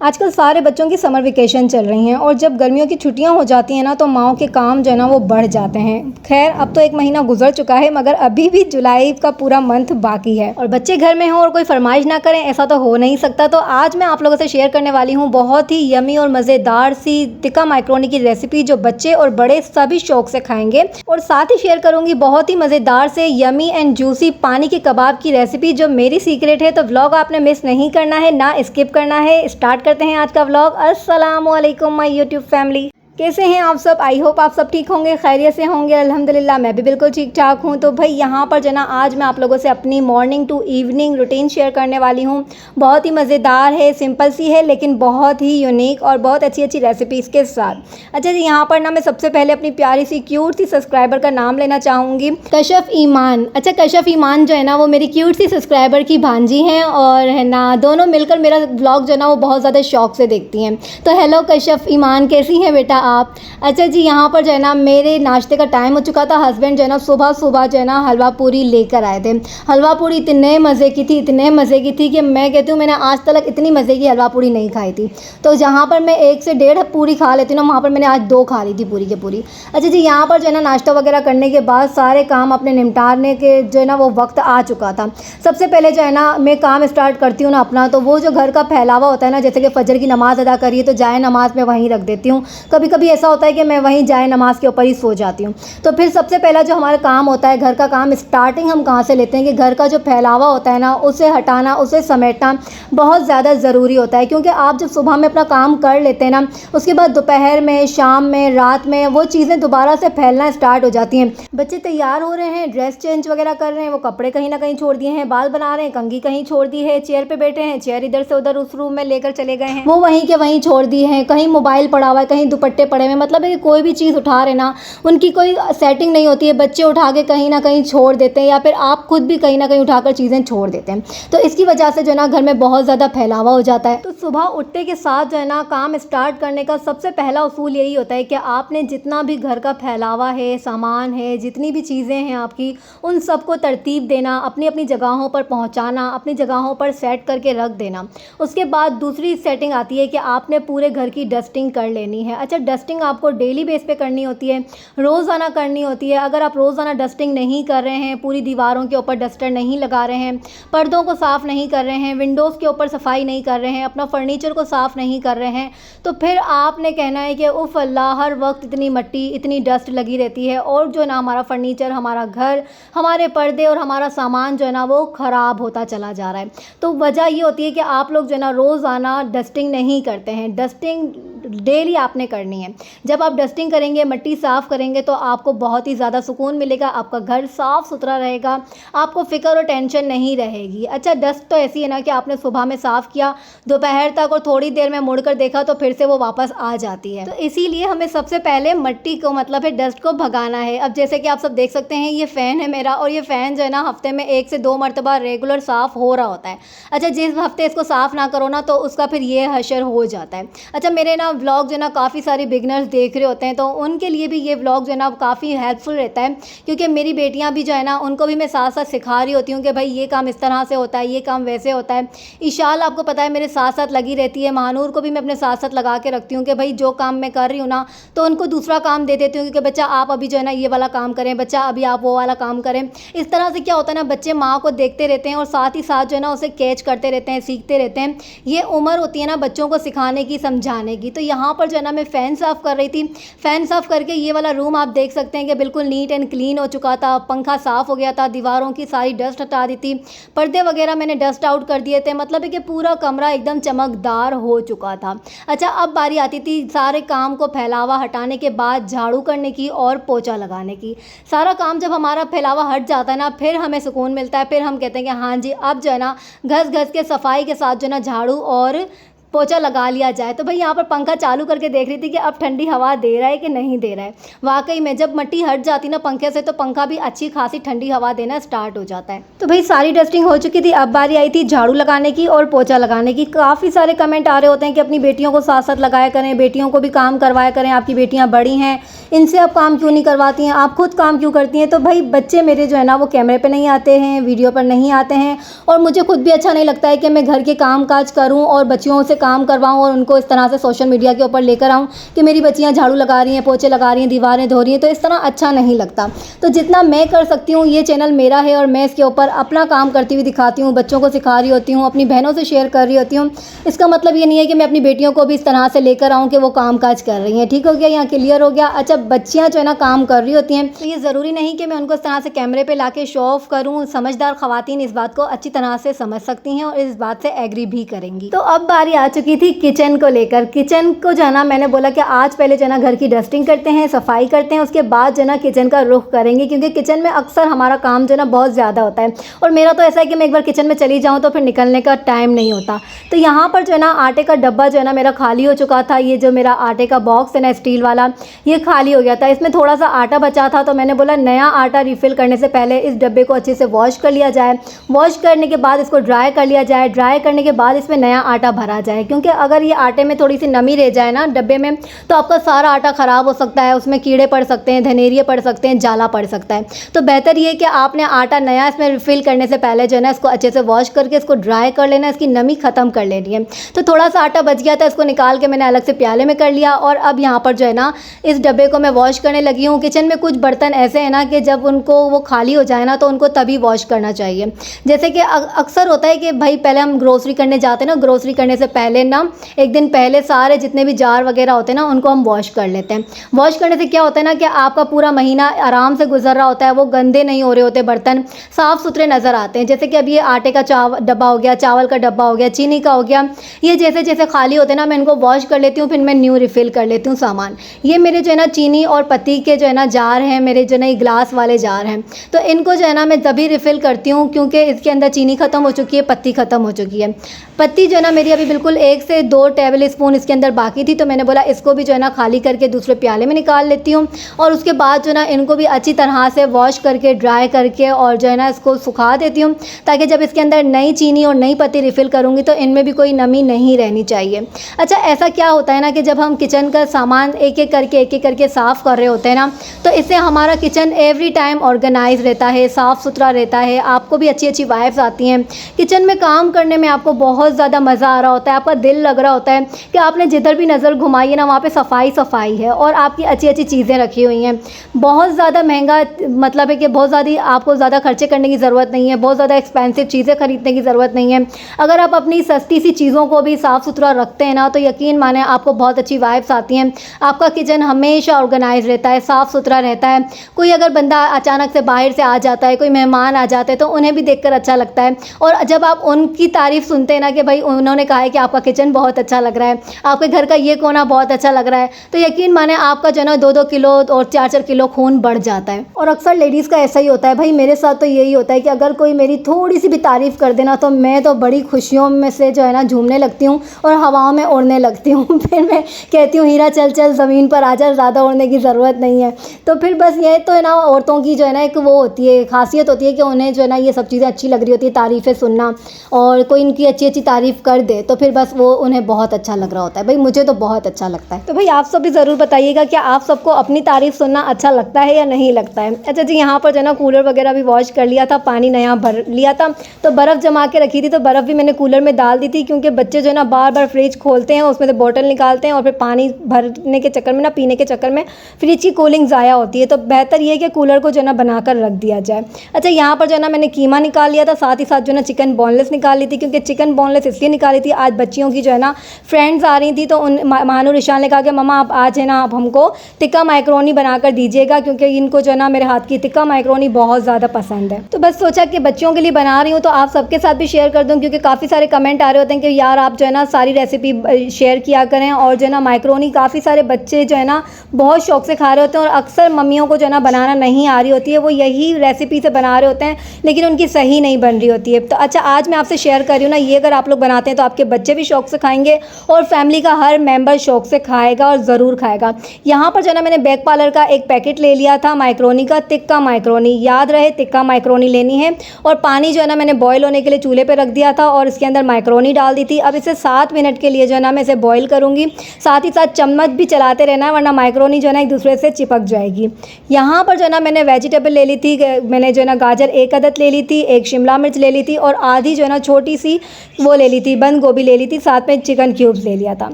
आजकल सारे बच्चों की समर वेकेशन चल रही हैं और जब गर्मियों की छुट्टियां हो जाती हैं ना तो माओं के काम जो है ना वो बढ़ जाते हैं। खैर अब तो एक महीना गुजर चुका है मगर अभी भी जुलाई का पूरा मंथ बाकी है और बच्चे घर में हों और कोई फरमाइश ना करें ऐसा तो हो नहीं सकता। तो आज मैं आप लोगों से शेयर करने वाली हूँ बहुत ही यमी और मज़ेदार सी टिक्का मैक्रोनी की रेसिपी जो बच्चे और बड़े सभी शौक से खाएंगे। और साथ ही शेयर करूँगी बहुत ही मज़ेदार से यमी एंड जूसी पानी के कबाब की रेसिपी जो मेरी सीक्रेट है। तो व्लॉग आपने मिस नहीं करना है, ना स्किप करना है। स्टार्ट करते हैं आज का व्लॉग। अस्सलामु अलैकुम माय यूट्यूब फैमिली, कैसे हैं आप सब? आई होप आप सब ठीक होंगे, खैरियत से होंगे। अल्हम्दुलिल्लाह मैं भी बिल्कुल ठीक ठाक हूँ। तो भाई यहाँ पर जना आज मैं आप लोगों से अपनी morning to evening routine share करने वाली हूँ। बहुत ही मज़ेदार है, सिंपल सी है लेकिन बहुत ही यूनिक और बहुत अच्छी अच्छी रेसिपीज़ के साथ। अच्छा जी, यहाँ पर ना मैं सबसे पहले अपनी प्यारी सी क्यूट सी सब्सक्राइबर का नाम लेना चाहूँगी, कशफ ईमान। अच्छा, कशफ ईमान जो है ना वो मेरी क्यूट सी सब्सक्राइबर की भांजी हैं और है ना दोनों मिलकर मेरा ब्लॉग जो है ना वो बहुत ज़्यादा शौक से देखती हैं। तो हेलो कशफ ईमान, कैसी हैं बेटा आप? अच्छा जी, यहाँ पर जो है ना मेरे नाश्ते का टाइम हो चुका था। हस्बैंड जो है ना सुबह सुबह जो है ना हलवा पूरी लेकर आए थे। हलवा पूरी इतने मज़े की थी, इतने मज़े की थी कि मैं कहती हूँ मैंने आज तक इतनी मज़े की हलवा पूरी नहीं खाई थी। तो जहाँ पर मैं 1 से 1.5 पूरी खा लेती हूँ ना, वहाँ पर मैंने आज 2 खा ली थी पूरी के पूरी। अच्छा जी, यहाँ पर जो है ना नाश्ता वगैरह करने के बाद सारे काम अपने निपटाने के जो है ना वो वक्त आ चुका था। सबसे पहले जो है ना मैं काम स्टार्ट करती हूँ ना अपना, तो वो जो घर का फैलावा होता है ना, जैसे कि फजर की नमाज़ अदा करिए तो जाए नमाज़ में वहीं रख देती हूँ। कभी कभी ऐसा होता है कि मैं वहीं जाए नमाज़ के ऊपर ही सो जाती हूँ। तो फिर सबसे पहला जो हमारा काम होता है घर का काम, स्टार्टिंग हम कहाँ से लेते हैं कि घर का जो फैलावा होता है ना उसे हटाना, उसे समेटना बहुत ज़्यादा ज़रूरी होता है। क्योंकि आप जब सुबह में अपना काम कर लेते हैं ना, उसके बाद दोपहर में, शाम में, रात में वो चीज़ें दोबारा से फैलना स्टार्ट हो जाती हैं। बच्चे तैयार हो रहे हैं, ड्रेस चेंज वगैरह कर रहे हैं, वो कपड़े कहीं ना कहीं छोड़ दिए हैं, बाल बना रहे हैं, कंघी कहीं छोड़ दी है, चेयर पे बैठे हैं, चेयर इधर से उधर उस रूम में लेकर चले गए हैं, वो वहीं के वहीं छोड़ दिए हैं, कहीं मोबाइल पड़ा हुआ है, कहीं दुपट्टे पड़े हुए हैं। मतलब है कि कोई भी चीज़ उठा रहे ना उनकी कोई सेटिंग नहीं होती है। बच्चे उठा के कहीं ना कहीं छोड़ देते हैं या फिर आप खुद भी कहीं ना कहीं उठाकर चीज़ें छोड़ देते हैं। तो इसकी वजह से जो है ना घर में बहुत ज़्यादा फैलावा हो जाता है। तो सुबह उठते के साथ जो है ना काम स्टार्ट करने का सबसे पहला उसूल यही होता है कि आपने जितना भी घर का फैलावा है, सामान है, जितनी भी चीज़ें हैं आपकी, उन सबको तरतीब देना, अपनी अपनी जगहों पर पहुँचाना, अपनी जगहों पर सेट करके रख देना। उसके बाद दूसरी सेटिंग आती है कि आपने पूरे घर की डस्टिंग कर लेनी है। अच्छा, डस्टिंग आपको डेली बेस पे करनी होती है, रोज़ाना करनी होती है। अगर आप रोज़ाना डस्टिंग नहीं कर रहे हैं, पूरी दीवारों के ऊपर डस्टर नहीं लगा रहे हैं, पर्दों को साफ़ नहीं कर रहे हैं, विंडोज़ के ऊपर सफाई नहीं कर रहे हैं, अपना फर्नीचर को साफ़ नहीं कर रहे हैं, तो फिर आपने कहना है कि उफ़ अल्लाह, हर वक्त इतनी मट्टी, इतनी डस्ट लगी रहती है और जो ना हमारा फर्नीचर, हमारा घर, हमारे पर्दे और हमारा सामान जो है ना वो ख़राब होता चला जा रहा है। तो वजह ये होती है कि आप लोग जो है ना रोज़ाना डस्टिंग नहीं करते हैं। डस्टिंग डेली आपने करनी है। जब आप डस्टिंग करेंगे, मट्टी साफ़ करेंगे तो आपको बहुत ही ज़्यादा सुकून मिलेगा, आपका घर साफ़ सुथरा रहेगा, आपको फ़िक्र और टेंशन नहीं रहेगी। अच्छा, डस्ट तो ऐसी है ना कि आपने सुबह में साफ़ किया, दोपहर तक और थोड़ी देर में मुड़कर देखा तो फिर से वो वापस आ जाती है। तो इसीलिए हमें सबसे पहले मट्टी को, मतलब है डस्ट को भगाना है। अब जैसे कि आप सब देख सकते हैं ये फ़ैन है मेरा और ये फ़ैन जो है ना हफ़्ते में 1 से 2 मरतबा रेगुलर साफ़ हो रहा होता है। अच्छा, जिस हफ़्ते इसको साफ़ ना करो ना तो उसका फिर ये हशर हो जाता है। अच्छा, मेरे ना व्लॉग जो है ना काफ़ी सारे बिगनर्स देख रहे होते हैं तो उनके लिए भी ये व्लॉग जो है ना काफ़ी हेल्पफुल रहता है। क्योंकि मेरी बेटियां भी जो है ना उनको भी मैं साथ साथ सिखा रही होती हूँ कि भाई ये काम इस तरह से होता है, ये काम वैसे होता है। ईशाल आपको पता है मेरे साथ साथ लगी रहती है, महानूर को भी मैं अपने साथ साथ लगा के रखती हूँ कि भाई जो काम मैं कर रही हूँ ना तो उनको दूसरा काम दे देती हूँ कि बच्चा आप अभी जो है ना ये वाला काम करें, बच्चा अभी आप वो वाला काम करें। इस तरह से क्या होता है ना, बच्चे माँ को देखते रहते हैं और साथ ही साथ जो है ना उसे कैच करते रहते हैं, सीखते रहते हैं। ये उम्र होती है ना बच्चों को सिखाने की, समझाने की। तो यहाँ पर जो है ना मैं फ़ैन साफ़ कर रही थी। फ़ैन साफ़ करके ये वाला रूम आप देख सकते हैं कि बिल्कुल नीट एंड क्लीन हो चुका था, पंखा साफ़ हो गया था, दीवारों की सारी डस्ट हटा दी थी, पर्दे वगैरह मैंने डस्ट आउट कर दिए थे। मतलब है कि पूरा कमरा एकदम चमकदार हो चुका था। अच्छा, अब बारी आती थी सारे काम को फैलावा हटाने के बाद झाड़ू करने की और पोछा लगाने की। सारा काम जब हमारा फैलावा हट जाता है ना फिर हमें सुकून मिलता है। फिर हम कहते हैं कि हाँ जी, अब जो है ना घस घस के सफाई के साथ जो है ना झाड़ू और पोछा लगा लिया जाए। तो भाई यहाँ पर पंखा चालू करके देख रही थी कि अब ठंडी हवा दे रहा है कि नहीं दे रहा है। वाकई में जब मट्टी हट जाती ना पंखे से तो पंखा भी अच्छी खासी ठंडी हवा देना स्टार्ट हो जाता है। तो भाई सारी डस्टिंग हो चुकी थी, अब बारी आई थी झाड़ू लगाने की और पोछा लगाने की। काफ़ी सारे कमेंट आ रहे होते हैं कि अपनी बेटियों को साथ साथ लगाया करें, बेटियों को भी काम करवाया करें, आपकी बेटियाँ बड़ी हैं, इनसे आप काम क्यों नहीं करवाती हैं, आप खुद काम क्यों करती हैं। तो भाई बच्चे मेरे जो है ना वो कैमरे पे नहीं आते हैं, वीडियो पर नहीं आते हैं, और मुझे खुद भी अच्छा नहीं लगता है कि मैं घर के काम काज करूँ और बच्चियों से काम करवाऊँ और उनको इस तरह से सोशल मीडिया के ऊपर लेकर आऊँ कि मेरी बच्चियाँ झाड़ू लगा रही हैं, पोछे लगा रही हैं, दीवारें धो रही हैं। तो इस तरह अच्छा नहीं लगता। तो जितना मैं कर सकती हूँ, ये चैनल मेरा है और मैं इसके ऊपर अपना काम करती हुई दिखाती हूँ, बच्चों को सिखा रही होती हूँ, अपनी बहनों से शेयर कर रही होती हूँ। इसका मतलब ये नहीं है कि मैं अपनी बेटियों को भी इस तरह से लेकर आऊँ कि वो काम काज कर रही हैं। ठीक हो गया, यहाँ क्लियर हो गया। अच्छा, बच्चियाँ जो है ना काम कर रही होती हैं, तो ये ज़रूरी नहीं कि मैं उनको इस तरह से कैमरे पे लाके शो ऑफ करूँ। समझदार ख़वातीन इस बात को अच्छी तरह से समझ सकती हैं और इस बात से एग्री भी करेंगी। तो अब बारी आ चुकी थी किचन को लेकर। किचन को जो है ना मैंने बोला कि आज पहले जो है ना घर की डस्टिंग करते हैं, सफाई करते हैं, उसके बाद जो है ना किचन का रुख करेंगे, क्योंकि किचन में अक्सर हमारा काम जो है ना बहुत ज़्यादा होता है। और मेरा तो ऐसा है कि मैं एक बार किचन में चली जाऊँ तो फिर निकलने का टाइम नहीं होता। तो यहाँ पर जो है ना आटे का डब्बा जो है ना मेरा खाली हो चुका था। ये जो मेरा आटे का बॉक्स है ना स्टील वाला, ये खाली हो गया था। इसमें थोड़ा सा आटा बचा था, तो मैंने बोला नया आटा रिफ़िल करने से पहले इस डब्बे को अच्छे से वॉश कर लिया जाए। वॉश करने के बाद इसको ड्राई कर लिया जाए। ड्राई करने के बाद इसमें नया आटा भरा जाए, क्योंकि अगर ये आटे में थोड़ी सी नमी रह जाए ना डब्बे में, तो आपका सारा आटा ख़राब हो सकता है, उसमें कीड़े पड़ सकते हैं, धनेरिए पड़ सकते हैं, जाला पड़ सकता है। तो बेहतर ये कि आपने आटा नया इसमें रिफ़िल करने से पहले जो है ना इसको अच्छे से वॉश करके इसको ड्राई कर लेना, इसकी नमी ख़त्म कर लेनी है। तो थोड़ा सा आटा बच गया था, इसको निकाल के मैंने अलग से प्याले में कर लिया। और अब यहाँ पर जो है ना इस डब्बे को मैं वॉश करने लगी हूँ। किचन में कुछ बर्तन ऐसे हैं ना कि जब उनको वो खाली हो जाए ना तो उनको तभी वॉश करना चाहिए। जैसे कि अक्सर होता है कि भाई पहले हम ग्रोसरी करने जाते हैं ना, ग्रोसरी करने से पहले ना एक दिन पहले सारे जितने भी जार वगैरह होते हैं ना उनको हम वॉश कर लेते हैं। वॉश करने से क्या होता है ना कि आपका पूरा महीना आराम से गुजर रहा होता है, वो गंदे नहीं हो रहे होते, बर्तन साफ़ सुथरे नज़र आते हैं। जैसे कि अब ये आटे का डब्बा हो गया, चावल का डब्बा हो गया, चीनी का हो गया, ये जैसे जैसे खाली होते हैं ना मैं इनको वॉश कर लेती हूँ, फिर मैं न्यू रिफ़िल कर लेती हूँ सामान। ये मेरे जो है ना चीनी और पत्ती के जो है ना जार हैं, मेरे जो है ना ये ग्लास वाले जार हैं। तो इनको जो है ना मैं तभी रिफ़िल करती हूँ क्योंकि इसके अंदर चीनी ख़त्म हो चुकी है, पत्ती ख़त्म हो चुकी है। पत्ती जो है ना मेरी अभी बिल्कुल 1 से 2 टेबल स्पून इसके अंदर बाकी थी, तो मैंने बोला इसको भी जो है ना खाली करके दूसरे प्याले में निकाल लेती हूँ। और उसके बाद जो है ना इनको भी अच्छी तरह से वॉश करके ड्राई करके और जो है ना इसको सुखा देती हूँ, ताकि जब इसके अंदर नई चीनी और नई पत्ती रिफ़िल करूँगी तो इनमें भी कोई नमी नहीं रहनी चाहिए। अच्छा, ऐसा क्या होता है ना कि जब हम किचन का सामान एक एक करके साफ़ कर रहे होते हैं ना, तो इससे हमारा किचन एवरी टाइम ऑर्गेनाइज रहता है, साफ़ सुथरा रहता है। आपको भी अच्छी अच्छी वाइब्स आती हैं किचन में काम करने में, आपको बहुत ज़्यादा मज़ा आ रहा होता है, आपका दिल लग रहा होता है कि आपने जिधर भी नज़र घुमाई है ना वहाँ पे सफाई सफाई है और आपकी अच्छी अच्छी चीज़ें रखी हुई हैं। बहुत ज़्यादा महंगा मतलब है कि बहुत ज़्यादा आपको ज़्यादा खर्चे करने की ज़रूरत नहीं है, बहुत ज़्यादा एक्सपेंसिव चीज़ें खरीदने की ज़रूरत नहीं है। अगर आप अपनी सस्ती सी चीज़ों को भी साफ़ सुथरा रखते हैं ना तो यकीन माने आपको बहुत अच्छी वाइब्स आती हैं। आपका किचन हमेशा ऑर्गेनाइज रहता है, साफ़ सुथरा रहता है। कोई अगर बंदा अचानक से बाहर से आ जाता है, कोई मेहमान आ जाते हैं तो उन्हें भी देखकर अच्छा लगता है। और जब आप उनकी तारीफ़ सुनते हैं ना कि भाई उन्होंने कहा है कि आपका किचन बहुत अच्छा लग रहा है, आपके घर का ये कोना बहुत अच्छा लग रहा है, तो यकीन माने आपका जो है ना 2-2 किलो और 4-4 किलो खून बढ़ जाता है। और अक्सर लेडीज़ का ऐसा ही होता है भाई, मेरे साथ तो यही होता है कि अगर कोई मेरी थोड़ी सी भी तारीफ़ कर देना तो मैं तो बड़ी खुशियों में से जो है ना झूमने लगती हूँ और हवाओं में उड़ने लगती हूँ। फिर मैं कहती हूँ हीरा चल चल ज़मीन पर आ जा, ज़्यादा उड़ने की ज़रूरत नहीं है। तो फिर बस ये तो है ना औरतों की जो है ना एक वो होती है, खासियत होती है कि उन्हें जो है ना ये सब चीज़ें अच्छी लग रही होती है, तारीफ़ें सुनना, और कोई इनकी अच्छी अच्छी तारीफ़ कर दे तो फिर बस वो उन्हें बहुत अच्छा लग रहा होता है। भाई मुझे तो बहुत अच्छा लगता है। तो भाई आप सब भी ज़रूर बताइएगा कि आप सबको अपनी तारीफ़ सुनना अच्छा लगता है या नहीं लगता है। अच्छा जी, यहाँ पर जो है ना कूलर वगैरह भी वॉश कर लिया था, पानी नया भर लिया था, तो बर्फ़ जमा के रखी थी, तो बर्फ़ भी मैंने कूलर में डाल दी थी, क्योंकि बच्चे जो है ना बार बार फ्रिज खोलते हैं, उसमें से बोतल निकालते हैं और फिर पानी भरने के चक्कर में ना, पीने के चक्कर में फ्रिज की कूलिंग ज़ाया होती है। तो बेहतर ये है कि कूलर को जो है ना बना कर रख दिया जाए। अच्छा, यहाँ पर जो है ना मैंने कीमा निकाल लिया था, साथ ही साथ जो है ना चिकन बोनलेस निकाल ली थी, क्योंकि चिकन बोनलेस इसलिए निकाली थी, आज बच्चियों की जो है ना फ्रेंड्स आ रही थी, तो उन मानू ईशान ने कहा कि मम्मा आप आज है ना आप हमको टिक्का मैक्रोनी बनाकर दीजिएगा, क्योंकि इनको जो है ना मेरे हाथ की टिक्का मैक्रोनी बहुत ज़्यादा पसंद है। तो बस सोचा कि बच्चों के लिए बना रही हूँ तो आप सबके साथ भी शेयर कर दूँ, क्योंकि काफ़ी सारे कमेंट आ रहे होते हैं कि यार आप जो है ना सारी रेसिपी शेयर किया करें, और जो है ना मैक्रोनी काफ़ी सारे बच्चे जो है ना बहुत शौक से खा रहे होते हैं, और अक्सर मम्मियों को जो है ना बनाना नहीं आ रही होती है, वो यही रेसिपी से बना रहे होते हैं लेकिन उनकी सही नहीं बन रही होती है। तो अच्छा, आज मैं आपसे शेयर कर रही हूँ ना, ये अगर आप लोग बनाते हैं तो आपके बच्चे भी शौक से खाएंगे और फैमिली का हर मेंबर शौक से खाएगा और ज़रूर खाएगा। यहाँ पर जो है ना मैंने बैग पार्लर का एक पैकेट ले लिया था मैक्रोनी का, टिक्का मैक्रोनी, याद रहे टिक्का मैक्रोनी लेनी है। और पानी जो है ना मैंने बॉयल होने के लिए चूल्हे पे रख दिया था और इसके अंदर मैक्रोनी डाल दी थी। अब इसे 7 मिनट के लिए जो है ना मैं इसे बॉयल करूँगी। साथ ही साथ चम्मच भी चलाते रहना है, वरना मैक्रोनी मैक्रोनी जो है ना एक दूसरे से चिपक जाएगी। यहाँ पर जो है ना मैंने वेजिटेबल ले ली थी, मैंने जो है ना गाजर 1 अदद ले ली थी, 1 शिमला मिर्च ले ली थी और आधी जो है ना छोटी सी वो ले ली थी, बंद गोभी ले ली थी, साथ में चिकन क्यूब्स ले लिया था।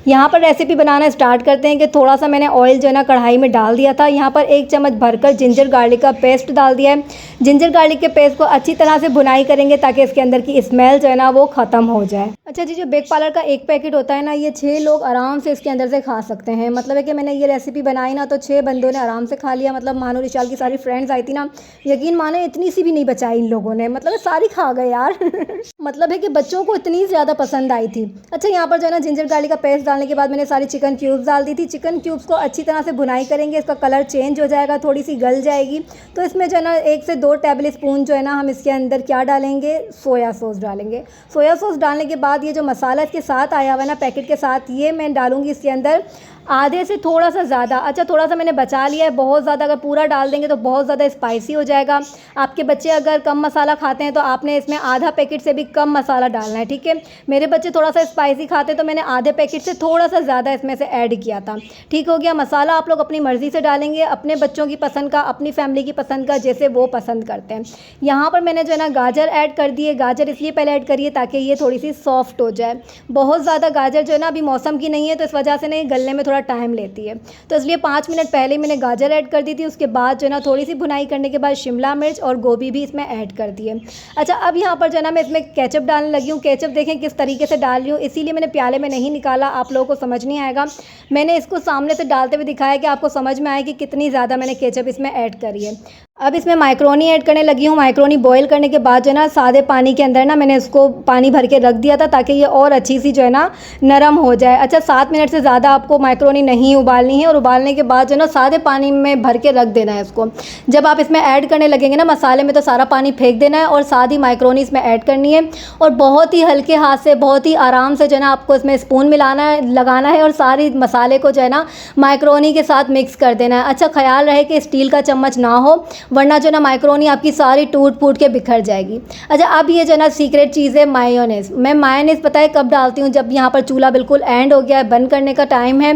यहाँ पर रेसिपी बनाना स्टार्ट करते हैं कि थोड़ा सा मैंने ऑयल जो है ना कढ़ाई में डाल दिया था। यहाँ पर 1 चम्मच भरकर जिंजर गार्लिक का पेस्ट डाल दिया है। जिंजर गार्लिक के पेस्ट को अच्छी तरह से भुनाई करेंगे ताकि इसके अंदर की स्मेल जो है ना वो ख़त्म हो जाए। अच्छा जी, जो बेक पार्लर का 1 पैकेट होता है ना, ये 6 लोग आराम से इसके अंदर से खा सकते हैं। मतलब है कि मैंने ये रेसिपी बनाई ना तो 6 बंदों ने आराम से खा लिया। मतलब मानो विशाल की सारी फ्रेंड्स आई थी ना, यकीन माने इतनी सी भी नहीं बचाई इन लोगों ने, मतलब सारी खा गए यार। मतलब है कि बच्चों को इतनी ज़्यादा पसंद आई थी। अच्छा, यहाँ पर जो है ना जिंजर गार्लिक का पेस्ट डालने के बाद मैंने सारी चिकन क्यूब्स डाल दी थी। चिकन क्यूब्स को अच्छी तरह से भुनाई करेंगे, इसका कलर चेंज हो जाएगा, थोड़ी सी गल जाएगी। तो इसमें जो है ना 1 से 2 टेबल स्पून जो है ना हम इसके अंदर क्या डालेंगे, सोया सॉस डालेंगे। सोया सॉस डालने के बाद ये जो मसाला इसके साथ आया हुआ है ना पैकेट के साथ, ये मैं डालूंगी इसके अंदर आधे से थोड़ा सा ज़्यादा। अच्छा, थोड़ा सा मैंने बचा लिया है, बहुत ज़्यादा अगर पूरा डाल देंगे तो बहुत ज़्यादा स्पाइसी हो जाएगा। आपके बच्चे अगर कम मसाला खाते हैं तो आपने इसमें आधा पैकेट से भी कम मसाला डालना है, ठीक है। मेरे बच्चे थोड़ा सा स्पाइसी खाते हैं तो मैंने आधे पैकेट से थोड़ा सा ज़्यादा इसमें से ऐड किया था। ठीक हो गया। मसाला आप लोग अपनी मर्ज़ी से डालेंगे, अपने बच्चों की पसंद का, अपनी फैमिली की पसंद का, जैसे वो पसंद करते हैं। यहाँ पर मैंने जो है ना गाजर ऐड कर दिए। गाजर इसलिए पहले ऐड करिए ताकि ये थोड़ी सी सॉफ्ट हो जाए। बहुत ज़्यादा गाजर जो है ना अभी मौसम की नहीं है तो इस वजह से नहीं गलने में थोड़ा टाइम लेती है, तो इसलिए 5 मिनट पहले मैंने गाजर ऐड कर दी थी। उसके बाद जो है ना थोड़ी सी भुनाई करने के बाद शिमला मिर्च और गोभी भी इसमें ऐड कर दिए। अच्छा, अब यहाँ पर जो है ना मैं इसमें केचप डालने लगी हूँ। केचप देखें किस तरीके से डाल रही हूँ, इसीलिए मैंने प्याले में नहीं निकाला, आप लोगों को समझ नहीं आएगा। मैंने इसको सामने से डालते हुए दिखाया कि आपको समझ में आए कि कितनी ज़्यादा मैंने केचप इसमें ऐड करी है। अब इसमें माइक्रोनी ऐड करने लगी हूँ। माइक्रोनी बॉईल करने के बाद जो है ना सादे पानी के अंदर ना मैंने इसको पानी भर के रख दिया था ताकि ये और अच्छी सी जो है ना नरम हो जाए। अच्छा, 7 मिनट से ज़्यादा आपको माइक्रोनी नहीं उबालनी है और उबालने के बाद जो है ना सादे पानी में भर के रख देना है इसको। जब आप इसमें ऐड करने लगेंगे ना मसाले में तो सारा पानी फेंक देना है और सादी माइक्रोनी इसमें ऐड करनी है और बहुत ही हल्के हाथ से, बहुत ही आराम से जो है ना आपको इसमें स्पून मिलाना है, लगाना है और सारी मसाले को जो है ना माइक्रोनी के साथ मिक्स कर देना है। अच्छा, ख्याल रहे कि स्टील का चम्मच ना हो, वरना जो ना माइक्रोनी आपकी सारी टूट फूट के बिखर जाएगी। अच्छा, अब ये जो ना सीक्रेट चीज़ है मायोनेज़। मैं मायोनेज़ पता है कब डालती हूँ, जब यहाँ पर चूल्हा बिल्कुल एंड हो गया है, बंद करने का टाइम है,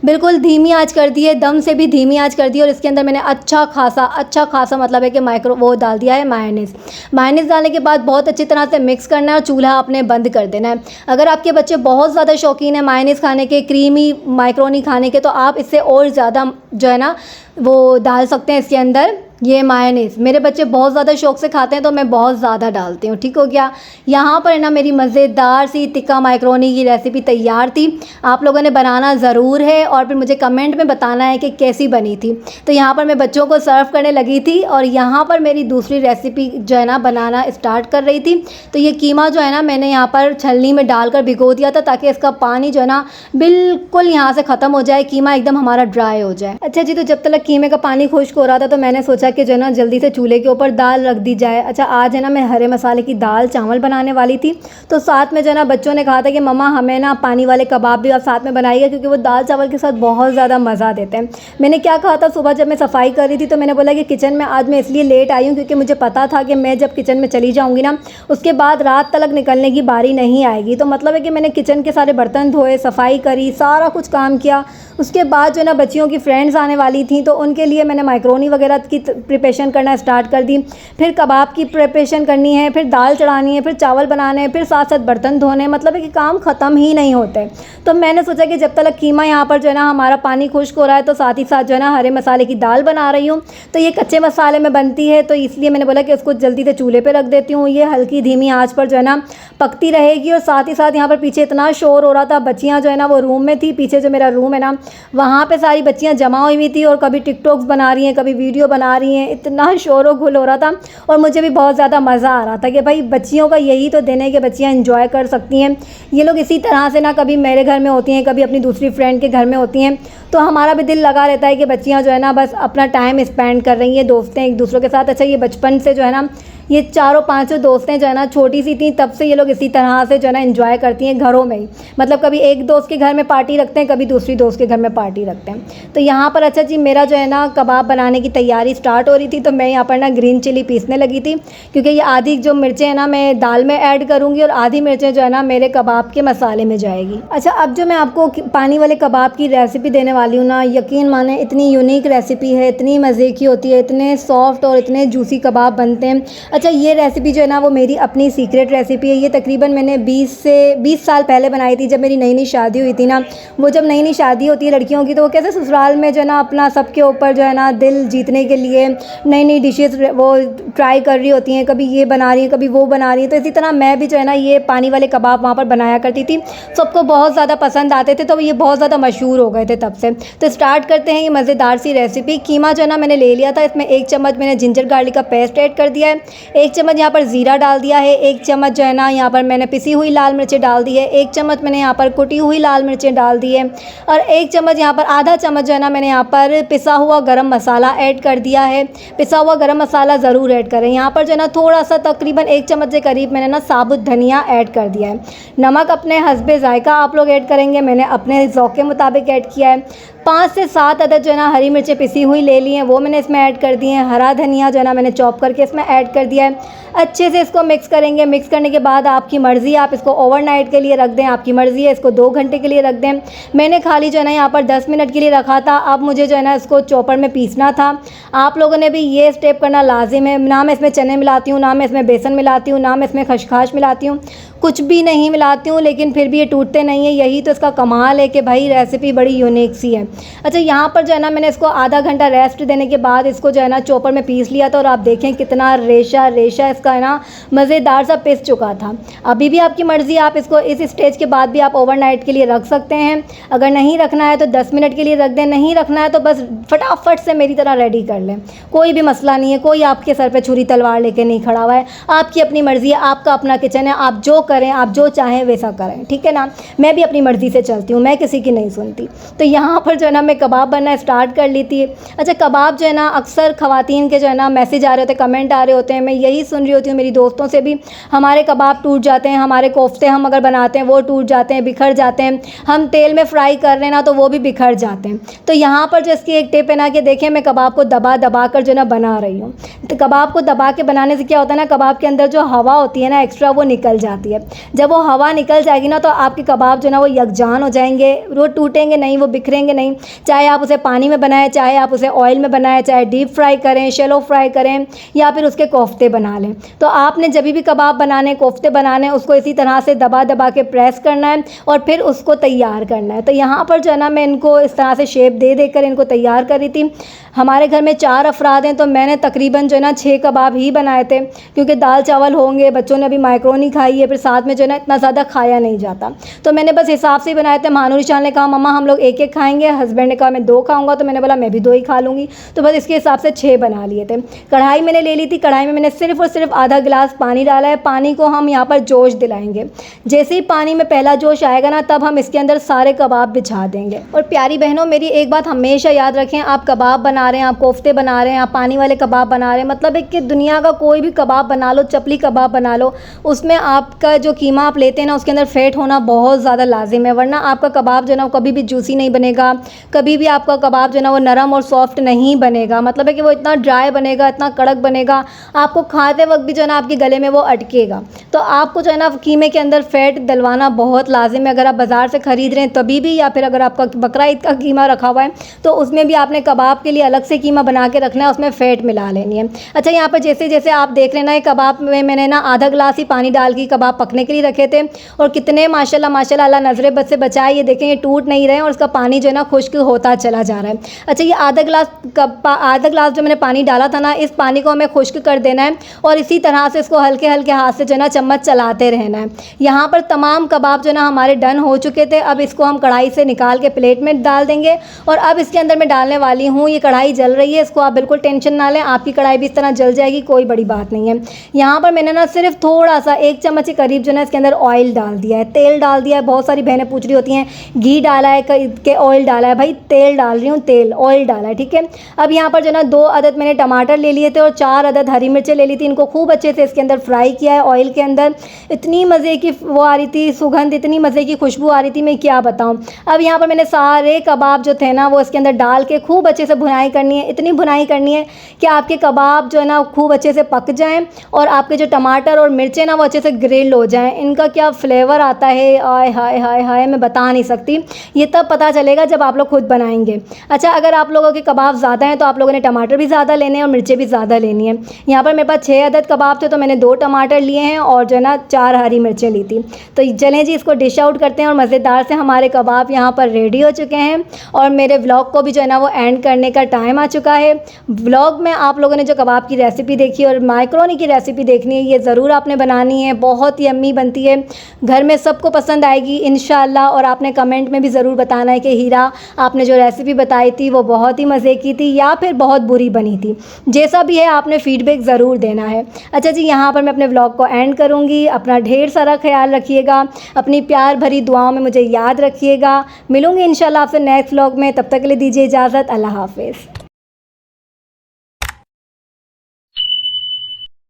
बिल्कुल धीमी आंच कर दी है, दम से भी धीमी आंच कर दी है और इसके अंदर मैंने अच्छा खासा मतलब है कि वो डाल दिया है मायोनेज़। मायोनेज़ डालने के बाद बहुत अच्छी तरह से मिक्स करना है और चूल्हा आपने बंद कर देना है। अगर आपके बच्चे बहुत ज़्यादा शौकीन है मायोनेज़ खाने के, क्रीमी माइक्रोनी खाने के, तो आप इससे और ज़्यादा जो है ना वो डाल सकते हैं इसके अंदर ये मायोनेज़। मेरे बच्चे बहुत ज़्यादा शौक से खाते हैं तो मैं बहुत ज़्यादा डालती हूँ। ठीक हो गया। यहाँ पर ना मेरी मज़ेदार सी टिक्का माइक्रोनी की रेसिपी तैयार थी। आप लोगों ने बनाना ज़रूर है और फिर मुझे कमेंट में बताना है कि कैसी बनी थी। तो यहाँ पर मैं बच्चों को सर्व करने लगी थी और यहाँ पर मेरी दूसरी रेसिपी जो है ना बनाना स्टार्ट कर रही थी। तो ये कीमा जो है ना मैंने यहाँ पर छलनी में डालकर भिगो दिया था ताकि इसका पानी जो है ना बिल्कुल यहाँ से ख़त्म हो जाए, कीमा एकदम हमारा ड्राई हो जाए। अच्छा जी, तो जब तक कीमे का पानी खुश्क हो रहा था तो मैंने सोचा कि जो है ना जल्दी से चूल्हे के ऊपर दाल रख दी जाए। अच्छा, आज है ना मैं हरे मसाले की दाल चावल बनाने वाली थी, तो साथ में जो है ना बच्चों ने कहा था कि मम्मा हमें ना पानी वाले कबाब भी आप साथ में बनाइएगा क्योंकि वो दाल चावल के साथ बहुत ज़्यादा मज़ा देते हैं। मैंने क्या कहा था, सुबह जब मैं सफाई कर रही थी तो मैंने बोला कि किचन में आज मैं इसलिए लेट आई हूँ क्योंकि मुझे पता था कि मैं जब किचन में चली जाऊँगी ना उसके बाद रात तक निकलने की बारी नहीं आएगी। तो मतलब है कि मैंने किचन के सारे बर्तन धोए, सफाई करी, सारा कुछ काम किया। उसके बाद जो है ना बच्चियों की फ्रेंड्स आने वाली थी तो उनके लिए मैंने माइक्रोनी वगैरह की प्रिपरेशन करना स्टार्ट कर दी। फिर कबाब की प्रिपरेशन करनी है, फिर दाल चढ़ानी है, फिर चावल बनाने हैं, फिर साथ साथ बर्तन धोने, मतलब है कि काम ख़त्म ही नहीं होते। तो मैंने सोचा कि जब तक कीमा यहाँ पर जो है ना हमारा पानी खुश्क हो रहा है तो साथ ही साथ जो है ना हरे मसाले की दाल बना रही हूँ। तो ये कच्चे मसाले में बनती है तो इसलिए मैंने बोला कि उसको जल्दी से चूल्हे पर रख देती हूँ। ये हल्की धीमी आँच पर जो है ना पकती रहेगी। और साथ ही साथ यहाँ पर पीछे इतना शोर हो रहा था, बच्चियाँ जो है ना वो रूम में थी, पीछे जो मेरा रूम है ना वहाँ पे सारी बच्चियाँ जमा हुई थी और कभी टिकटॉक्स बना रही हैं, कभी वीडियो बना रही हैं। इतना शोर गुल हो रहा था और मुझे भी बहुत ज़्यादा मज़ा आ रहा था कि भाई बच्चियों का यही तो दिन है कि बच्चियाँ एंजॉय कर सकती हैं। ये लोग इसी तरह से ना कभी मेरे घर में होती हैं, कभी अपनी दूसरी फ्रेंड के घर में होती हैं, तो हमारा भी दिल लगा रहता है कि बच्चियाँ जो है ना बस अपना टाइम स्पेंड कर रही हैं, दोस्तें एक दूसरों के साथ। अच्छा, ये बचपन से जो है ना ये चारों पांचों दोस्तें जो है ना छोटी सी थी तब से ये लोग इसी तरह से जो है ना एंजॉय करती हैं घरों में ही। मतलब कभी एक दोस्त के घर में पार्टी रखते हैं, कभी दूसरी दोस्त के घर में पार्टी रखते हैं। तो यहाँ पर अच्छा जी मेरा जो है ना कबाब बनाने की तैयारी स्टार्ट हो रही थी, तो मैं यहाँ पर ना ग्रीन चिली पीसने लगी थी, क्योंकि ये आधी जो मिर्चें हैं ना मैं दाल में ऐड करूँगी और आधी मिर्चें जो है ना मेरे कबाब के मसाले में जाएगी। अच्छा, अब जो मैं आपको पानी वाले कबाब की रेसिपी देने वाली हूँ ना, यकीन माने इतनी यूनिक रेसिपी है, इतनी मज़े की होती है, इतने सॉफ्ट और इतने जूसी कबाब बनते हैं। अच्छा, ये रेसिपी जो है ना वो मेरी अपनी सीक्रेट रेसिपी है। ये तकरीबन मैंने 20 साल पहले बनाई थी, जब मेरी नई नई शादी हुई थी ना। वो जब नई नई शादी होती है लड़कियों की, तो वो कैसे ससुराल में जो है ना अपना सबके ऊपर जो है ना दिल जीतने के लिए नई नई डिशेस वो ट्राई कर रही होती हैं, कभी ये बना रही हैं, कभी वो बना रही हैं। तो इसी तरह मैं भी जो है ना ये पानी वाले कबाब वहाँ पर बनाया करती थी, सबको बहुत ज़्यादा पसंद आते थे, तो ये बहुत ज़्यादा मशहूर हो गए थे तब से। तो स्टार्ट करते हैं ये मज़ेदार सी रेसिपी। कीमा जो है ना मैंने ले लिया था, इसमें 1 चम्मच मैंने जिंजर गार्लिक का पेस्ट ऐड कर दिया है, 1 चम्मच यहाँ पर ज़ीरा डाल दिया है, 1 चम्मच जो है ना यहाँ पर मैंने पिसी हुई लाल मिर्चें डाल दी है, 1 चम्मच मैंने यहाँ पर कुटी हुई लाल मिर्चें डाल दी है, और 1 चम्मच यहाँ पर आधा चम्मच जो है ना मैंने यहाँ पर पिसा हुआ गरम मसाला ऐड कर दिया है। पिसा हुआ गरम मसाला ज़रूर ऐड करें। यहाँ पर जो है ना थोड़ा सा तकरीबन 1 चम्मच के करीब मैंने ना साबुत धनिया ऐड कर दिया है। नमक अपने हस्बे ज़ायका आप लोग ऐड करेंगे, मैंने अपने ज़ौक़ के मुताबिक ऐड किया है। 5 से 7 अदद जो है ना हरी मिर्चें पिसी हुई ले ली हैं, वो मैंने इसमें ऐड कर दी हैं। हरा धनिया जो है ना मैंने चॉप करके इसमें ऐड कर दिया है। अच्छे से इसको मिक्स करेंगे। मिक्स करने के बाद आपकी मर्ज़ी, आप इसको ओवरनाइट के लिए रख दें, आपकी मर्ज़ी है, इसको 2 घंटे के लिए रख दें। मैंने खाली जो है ना यहाँ पर 10 मिनट के लिए रखा था। अब मुझे जो है ना इसको चॉपर में पीसना था। आप लोगों ने भी ये स्टेप करना लाजिम है। ना मैं इसमें चने मिलाती हूँ, ना मैं इसमें बेसन मिलाती हूँ, ना मैं इसमें खशखाश मिलाती हूँ, कुछ भी नहीं मिलाती हूँ, लेकिन फिर भी ये टूटते नहीं है। यही तो इसका कमाल है कि भाई रेसिपी बड़ी यूनिक सी है। अच्छा, यहाँ पर जो है ना मैंने इसको आधा घंटा रेस्ट देने के बाद इसको जो है ना चॉपर में पीस लिया था, और आप देखें कितना रेशा रेशा इसका है ना मज़ेदार सा पिस चुका था। अभी भी आपकी मर्ज़ी, आप इसको इस स्टेज के बाद भी आप ओवरनाइट के लिए रख सकते हैं। अगर नहीं रखना है तो 10 मिनट के लिए रख दें, नहीं रखना है तो बस फटाफट से मेरी तरह रेडी कर लें, कोई भी मसला नहीं है। कोई आपके सर पे छुरी तलवार लेके नहीं खड़ा हुआ है। आपकी अपनी मर्ज़ी है, आपका अपना किचन है, आप जो करें, आप जो चाहें वैसा करें, ठीक है ना। मैं भी अपनी मर्ज़ी से चलती हूँ, मैं किसी की नहीं सुनती। तो यहाँ पर जो है ना मैं कबाब बनना स्टार्ट कर ली थी। अच्छा, कबाब जो है ना अक्सर ख़वातीन के जो है ना मैसेज आ रहे होते हैं, कमेंट आ रहे होते हैं, मैं यही सुन रही होती हूँ मेरी दोस्तों से भी, हमारे कबाब टूट जाते हैं, हमारे कोफ्ते हम अगर बनाते हैं वो टूट जाते हैं, बिखर जाते हैं, हम तेल में फ्राई कर रहे हैं ना तो वो भी बिखर जाते हैं। तो यहाँ पर जो इसकी एक टिप है ना कि देखें मैं कबाब को दबा दबा कर जो है ना बना रही हूँ। तो कबाब को दबा के बनाने से क्या होता है ना, कबाब के अंदर जो हवा होती है ना एक्स्ट्रा, वो निकल जाती है। जब वो हवा निकल जाएगी ना तो आपके कबाब जो है ना वो यकजान हो जाएंगे, वो टूटेंगे नहीं, वो बिखरेंगे नहीं। चाहे आप उसे पानी में बनाएं, चाहे आप उसे ऑयल में बनाएं, चाहे डीप फ्राई करें, शैलो फ्राई करें, या फिर उसके कोफ्ते बना लें। तो आपने जब भी कबाब बनाने, कोफ्ते बनाने, उसको इसी तरह से दबा दबा के प्रेस करना है और फिर उसको तैयार करना है। तो यहाँ पर जो है ना मैं इनको इस तरह से शेप दे देकर इनको तैयार कर रही थी। हमारे घर में 4 अफराद हैं, तो मैंने तकरीबन जो है ना 6 कबाब ही बनाए थे, क्योंकि दाल चावल होंगे, बच्चों ने अभी माइक्रोनी खाई है, फिर साथ में जो है ना इतना ज़्यादा खाया नहीं जाता, तो मैंने बस हिसाब से ही बनाए थे। महानूर शान ने कहा मम्मा हम लोग 1-1 खाएंगे, हस्बैंड ने कहा मैं 2 खाऊंगा, तो मैंने बोला मैं भी 2 ही खा लूँगी, तो बस इसके हिसाब से 6 बना लिए थे। कढ़ाई मैंने ले ली थी, कढ़ाई में मैंने सिर्फ और सिर्फ आधा गिलास पानी डाला है। पानी को हम यहाँ पर जोश दिलाएंगे। जैसे ही पानी में पहला जोश आएगा ना, तब हम इसके अंदर सारे कबाब बिछा देंगे। और प्यारी बहनों, मेरी एक बात हमेशा याद रखें, आप कबाब बना रहे हैं, आप कोफ्ते बना रहे हैं, आप पानी वाले कबाब बना रहे हैं, मतलब है कि दुनिया का कोई भी कबाब बना लो, चपली कबाब बना लो, उसमें आपका जो कीमा आप लेते हैं ना उसके अंदर फैट होना बहुत ज़्यादा लाजिम है, वरना आपका कबाब जो है ना वो कभी भी जूसी नहीं बनेगा, कभी भी आपका कबाब जो है ना वो नरम और सॉफ्ट नहीं बनेगा। मतलब है कि वो इतना ड्राई बनेगा, इतना कड़क बनेगा, आपको खाते वक्त भी जो है ना आपके गले में वो अटकेगा। तो आपको जो है ना कीमे के अंदर फ़ैट डलवाना बहुत लाजिम है। अगर आप बाज़ार से ख़रीद रहे हैं तभी भी, या फिर अगर आपका बकरा ईद का कीमा रखा हुआ है तो उसमें भी आपने कबाब के लिए अलग से कीमा बना के रखना है, उसमें फ़ैट मिला लेनी है। अच्छा, यहाँ पर जैसे जैसे आप देख लेना है, कबाब में मैंने ना आधा गिलास ही पानी डाल के कबाब पकने के लिए रखे थे, और कितने माशाल्लाह माशाल्लाह अल्लाह नज़रे बद से बचाए, ये देखें ये टूट नहीं रहे हैं और उसका पानी जो है ना खुश्क होता चला जा रहा है। अच्छा, ये आधा गिलास जो मैंने पानी डाला था ना, इस पानी को हमें खुश्क कर देना है और इसी तरह से इसको हल्के हल्के हाथ से जो है ना चम्मच चलाते रहना है। यहाँ पर तमाम कबाब जो है ना हमारे डन हो चुके थे। अब इसको हम कढ़ाई से निकाल के प्लेट में डाल देंगे, और अब इसके अंदर मैं डालने वाली हूँ, ये कढ़ाई जल रही है, इसको आप बिल्कुल टेंशन ना लें, आपकी कढ़ाई भी इस तरह जल जाएगी, कोई बड़ी बात नहीं है। यहाँ पर मैंने ना सिर्फ थोड़ा सा 1 चम्मच के करीब जो है ना इसके अंदर ऑयल डाल दिया है, तेल डाल दिया है। बहुत सारी बहनें पूछ रही होती हैं घी डाला है कि ऑयल डाला है, भाई तेल डाल रही हूँ, तेल, ऑयल डाला है, ठीक है। अब यहाँ पर जो है ना 2 अदद मैंने टमाटर ले लिए थे और 4 अदद हरी मिर्चें मिर्चें ले ली थी, इनको खूब अच्छे से इसके अंदर फ्राई किया है ऑयल के अंदर। इतनी मज़े की वो आ रही थी सुगंध, इतनी मज़े की खुशबू आ रही थी, मैं क्या बताऊँ। अब यहाँ पर मैंने सारे कबाब जो थे ना वो इसके अंदर डाल के खूब अच्छे से भुनाई करनी है, इतनी भुनाई करनी है कि आपके कबाब जो है ना खूब अच्छे से पक जाएँ और आपके जो टमाटर और मिर्चें ना वो अच्छे से ग्रिल हो जाएँ। इनका क्या फ्लेवर आता है, आय हाय हाय हाय, मैं बता नहीं सकती। ये तब पता चलेगा जब आप लोग खुद बनाएंगे। अच्छा, अगर आप लोगों के कबाब ज़्यादा हैं तो आप लोगों ने टमाटर भी ज़्यादा लेने हैं और मिर्चें भी ज़्यादा लेनी है। यहाँ पर मेरे पास 6 अदद कबाब थे तो मैंने 2 टमाटर लिए हैं और जो है ना 4 हरी मिर्चें ली थी। तो चलें जी, इसको डिश आउट करते हैं और मज़ेदार से हमारे कबाब यहाँ पर रेडी हो चुके हैं और मेरे व्लॉग को भी जो है ना वो एंड करने का टाइम आ चुका है। व्लॉग में आप लोगों ने जो कबाब की रेसिपी देखी और माइक्रोनी की रेसिपी देखनी है, ये ज़रूर आपने बनानी है। बहुत ही यम्मी बनती है, घर में सबको पसंद आएगी इंशाल्लाह। और आपने कमेंट में भी ज़रूर बताना है कि हीरा, आपने जो रेसिपी बताई थी वो बहुत ही मज़े की थी या फिर बहुत बुरी बनी थी। जैसा भी है आपने फ़ीडबैक ज़रूर देना है। अच्छा जी, यहाँ पर मैं अपने व्लॉग को एंड करूँगी। अपना ढेर सारा ख्याल रखिएगा, अपनी प्यार भरी दुआओं में मुझे याद रखिएगा। मिलूँगी इंशाल्लाह आपसे नेक्स्ट व्लॉग में, तब तक के लिए दीजिए इजाज़त। अल्लाह हाफ़िज़।